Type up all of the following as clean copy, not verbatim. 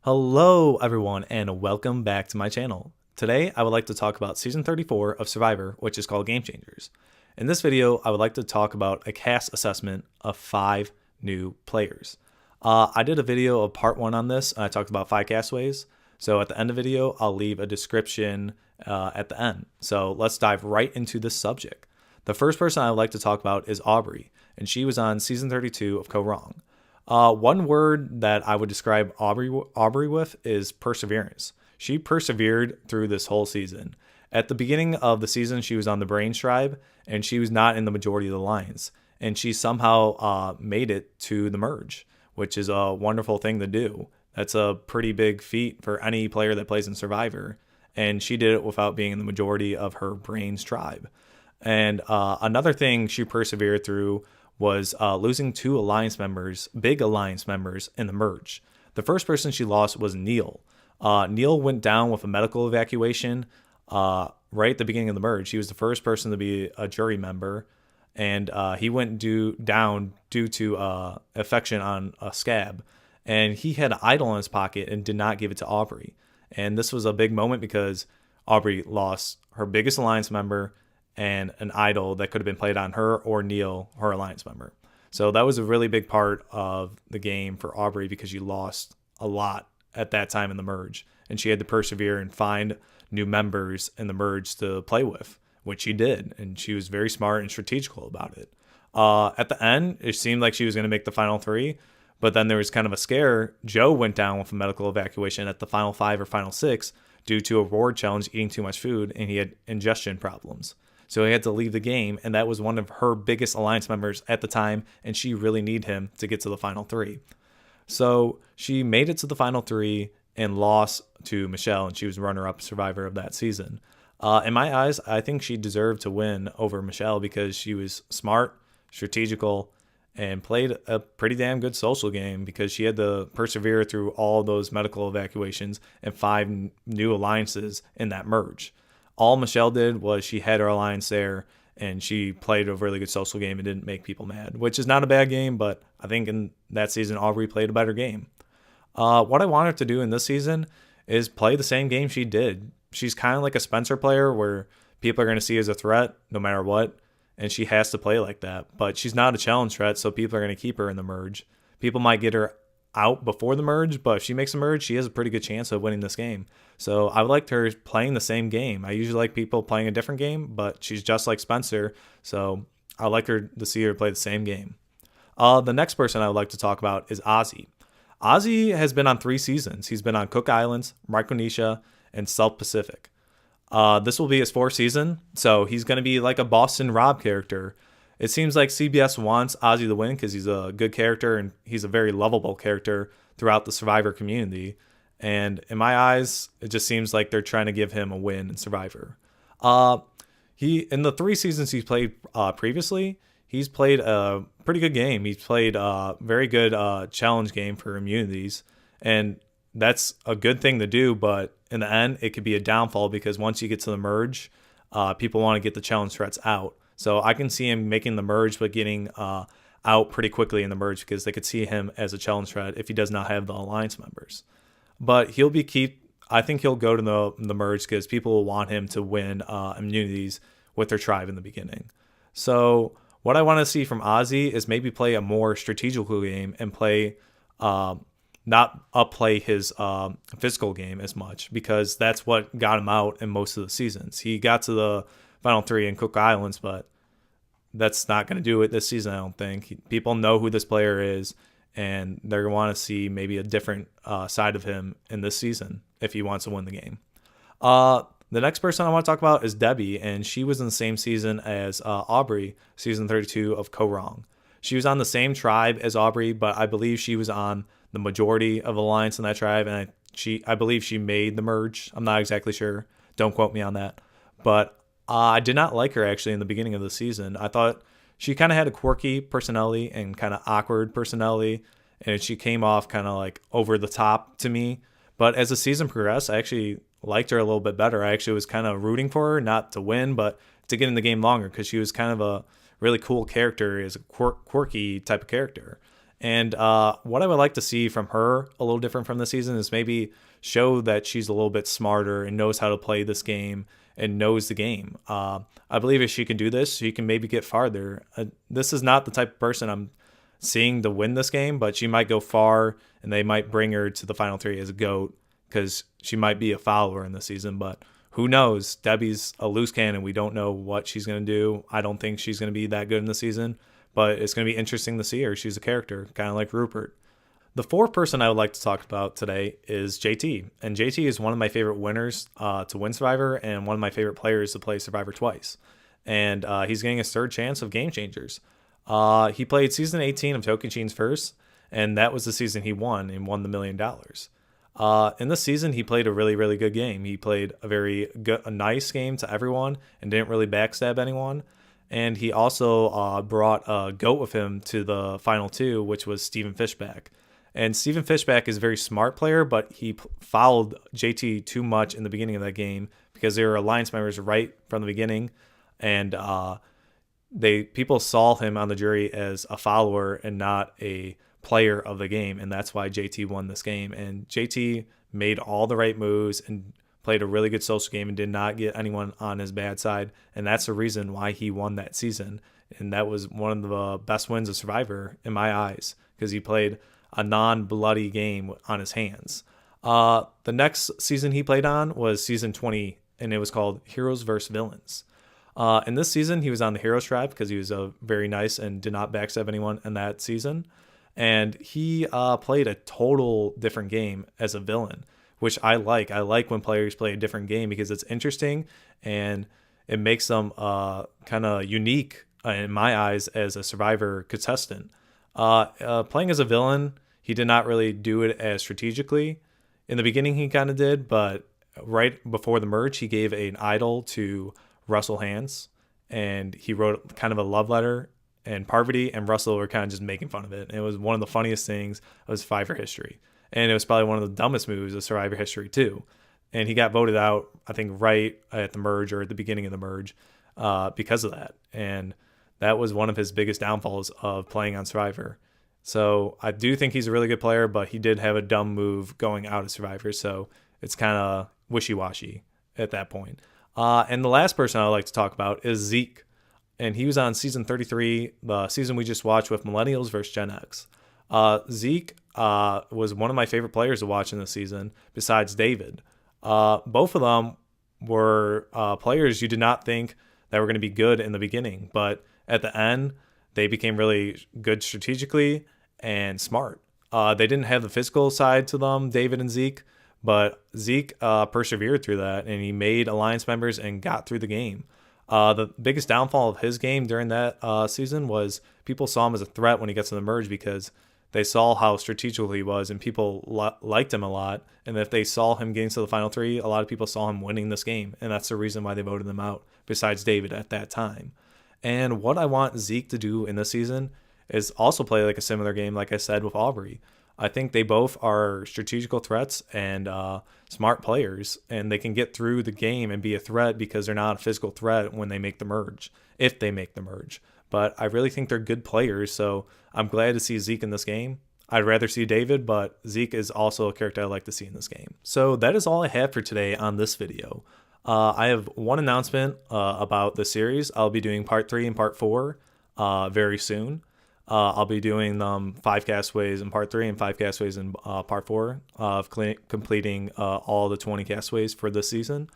Hello everyone and welcome back to my channel. Today I would like to talk about Season 34 of Survivor, which is called Game Changers. In this video I would like to talk about a cast assessment of 5 new players. I did a video of part 1 on this and I talked about 5 castaways. So at the end of the video I'll leave a description at the end. So let's dive right into this subject. The first person I would like to talk about is Aubrey, and she was on Season 32 of Go Wrong. One word that I would describe Aubrey with is perseverance. She persevered through this whole season. At the beginning of the season, she was on the Brains tribe, and she was not in the majority of the lines. And she somehow made it to the merge, which is a wonderful thing to do. That's a pretty big feat for any player that plays in Survivor. And she did it without being in the majority of her Brains tribe. And another thing she persevered through was losing 2 alliance members, big alliance members, in the merge. The first person she lost was Neil. Neil went down with a medical evacuation right at the beginning of the merge. He was the first person to be a jury member, and he went down due to infection on a scab. And he had an idol in his pocket and did not give it to Aubrey. And this was a big moment because Aubrey lost her biggest alliance member and an idol that could have been played on her or Neil, her alliance member. So that was a really big part of the game for Aubrey because she lost a lot at that time in the merge. And she had to persevere and find new members in the merge to play with, which she did. And she was very smart and strategical about it. At the end, it seemed like she was going to make the final 3. But then there was kind of a scare. Joe went down with a medical evacuation at the final 5 or final 6 due to a reward challenge, eating too much food, and he had ingestion problems. So he had to leave the game, and that was one of her biggest alliance members at the time, and she really needed him to get to the final 3. So she made it to the final 3 and lost to Michelle, and she was runner-up survivor of that season. In my eyes, I think she deserved to win over Michelle because she was smart, strategical, and played a pretty damn good social game because she had to persevere through all those medical evacuations and 5 new alliances in that merge. All Michelle did was she had her alliance there, and she played a really good social game and didn't make people mad, which is not a bad game, but I think in that season, Aubrey played a better game. What I want her to do in this season is play the same game she did. She's kind of like a Spencer player where people are going to see as a threat no matter what, and she has to play like that. But she's not a challenge threat, so people are going to keep her in the merge. People might get her out before the merge, but if she makes a merge, she has a pretty good chance of winning this game. So I would like her playing the same game. I usually like people playing a different game, but she's just like Spencer, so I like her to see her play the same game. The next person I would like to talk about is Ozzy. Ozzy has been on 3 seasons. He's been on Cook Islands, Micronesia, and South Pacific. This will be his 4th season, so he's going to be like a Boston Rob character. It seems like CBS wants Ozzy to win because he's a good character and he's a very lovable character throughout the Survivor community. And in my eyes, it just seems like they're trying to give him a win in Survivor. He in the 3 seasons he's played previously, he's played a pretty good game. He's played a very good challenge game for immunities, and that's a good thing to do. But in the end, it could be a downfall because once you get to the merge, people want to get the challenge threats out. So I can see him making the merge, but getting out pretty quickly in the merge because they could see him as a challenge threat if he does not have the alliance members. But I think he'll go to the merge because people will want him to win immunities with their tribe in the beginning. So what I want to see from Ozzy is maybe play a more strategical game and play not upplay his physical game as much because that's what got him out in most of the seasons. He got to the final 3 in Cook Islands, but that's not going to do it this season, I don't think. People know who this player is, and they're going to want to see maybe a different side of him in this season if he wants to win the game. The next person I want to talk about is Debbie, and she was in the same season as Aubrey, season 32 of Go Wrong. She was on the same tribe as Aubrey, but I believe she was on the majority of alliance in that tribe, and I believe she made the merge. I'm not exactly sure. Don't quote me on that. But I did not like her actually in the beginning of the season. I thought she kind of had a quirky personality and kind of awkward personality, and she came off kind of like over the top to me. But as the season progressed, I actually liked her a little bit better. I actually was kind of rooting for her, not to win, but to get in the game longer because she was kind of a really cool character, is a quirky type of character. And what I would like to see from her a little different from this season is maybe show that she's a little bit smarter and knows how to play this game and knows the game. I believe if she can do this, she can maybe get farther. This is not the type of person I'm seeing to win this game, but she might go far and they might bring her to the final three as a GOAT because she might be a follower in the season. But who knows? Debbie's a loose cannon. We don't know what she's going to do. I don't think she's going to be that good in the season, but it's going to be interesting to see her. She's a character, kind of like Rupert. The fourth person I would like to talk about today is JT. And JT is one of my favorite winners to win Survivor and one of my favorite players to play Survivor twice. And he's getting his third chance of Game Changers. He played season 18 of Tocantins first, and that was the season he won and won the $1 million. In this season, he played a really, really good game. He played a nice game to everyone and didn't really backstab anyone. And he also brought a GOAT with him to the final two, which was Stephen Fishback. And Stephen Fishback is a very smart player, but he fouled JT too much in the beginning of that game because they were alliance members right from the beginning. And people saw him on the jury as a follower and not a player of the game. And that's why JT won this game. And JT made all the right moves and played a really good social game and did not get anyone on his bad side. And that's the reason why he won that season. And that was one of the best wins of Survivor in my eyes because he played a non-bloody game on his hands. The next season he played on was season 20, and it was called Heroes vs. Villains. In this season, he was on the Heroes tribe because he was very nice and did not backstab anyone in that season. And he played a total different game as a villain, which I like. I like when players play a different game because it's interesting and it makes them kind of unique in my eyes as a Survivor contestant. Playing as a villain, he did not really do it as strategically. In the beginning, he kind of did, but right before the merge, he gave an idol to Russell Hands, and he wrote kind of a love letter, and Parvati and Russell were kind of just making fun of it. And it was one of the funniest things of Survivor history, and it was probably one of the dumbest moves of Survivor history too. And he got voted out, I think, right at the merge or at the beginning of the merge because of that. And that was one of his biggest downfalls of playing on Survivor. So I do think he's a really good player, but he did have a dumb move going out of Survivor. So it's kind of wishy-washy at that point. And the last person I'd like to talk about is Zeke. And he was on season 33, the season we just watched with Millennials versus Gen X. Zeke was one of my favorite players to watch in this season, besides David. Both of them were players you did not think that were going to be good in the beginning, but at the end, they became really good strategically and smart. They didn't have the physical side to them, David and Zeke, but Zeke persevered through that, and he made alliance members and got through the game. The biggest downfall of his game during that season was people saw him as a threat when he got to the merge because they saw how strategical he was, and people liked him a lot. And if they saw him getting to the final three, a lot of people saw him winning this game, and that's the reason why they voted him out, besides David at that time. And what I want Zeke to do in this season is also play like a similar game, like I said, with Aubrey. I think they both are strategical threats and smart players, and they can get through the game and be a threat because they're not a physical threat when they make the merge, if they make the merge. But I really think they're good players, so I'm glad to see Zeke in this game. I'd rather see David, but Zeke is also a character I like to see in this game. So that is all I have for today on this video. I have one announcement about the series. I'll be doing part 3 and part 4 very soon. I'll be doing 5 castaways in part 3 and 5 castaways in part 4 of completing all the 20 castaways for this season.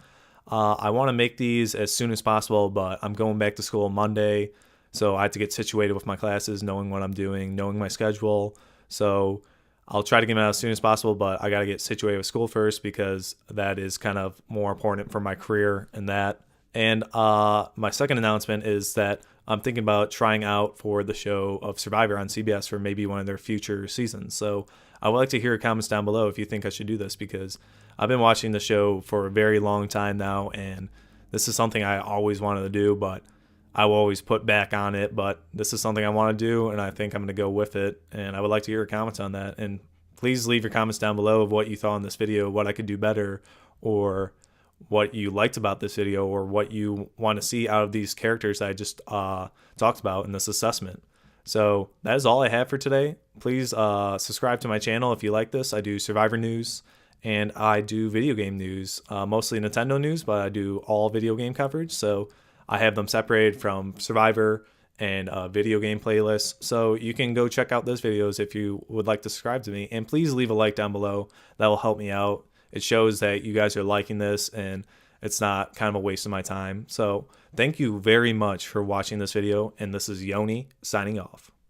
I want to make these as soon as possible, but I'm going back to school Monday, so I have to get situated with my classes, knowing what I'm doing, knowing my schedule. So I'll try to get them out as soon as possible, but I got to get situated with school first because that is kind of more important for my career and that. And my second announcement is that I'm thinking about trying out for the show of Survivor on CBS for maybe one of their future seasons. So I would like to hear your comments down below if you think I should do this, because I've been watching the show for a very long time now, and this is something I always wanted to do, but I will always put back on it. But this is something I want to do, and I think I'm going to go with it, and I would like to hear your comments on that. And please leave your comments down below of what you thought in this video, what I could do better, or what you liked about this video, or what you want to see out of these characters I just talked about in this assessment. So that is all I have for today. Please subscribe to my channel if you like this. I do Survivor news and I do video game news, mostly Nintendo news, but I do all video game coverage. So I have them separated from Survivor and video game playlists. So you can go check out those videos if you would like to subscribe to me. And please leave a like down below. That will help me out. It shows that you guys are liking this and it's not kind of a waste of my time. So thank you very much for watching this video. And this is Yony signing off.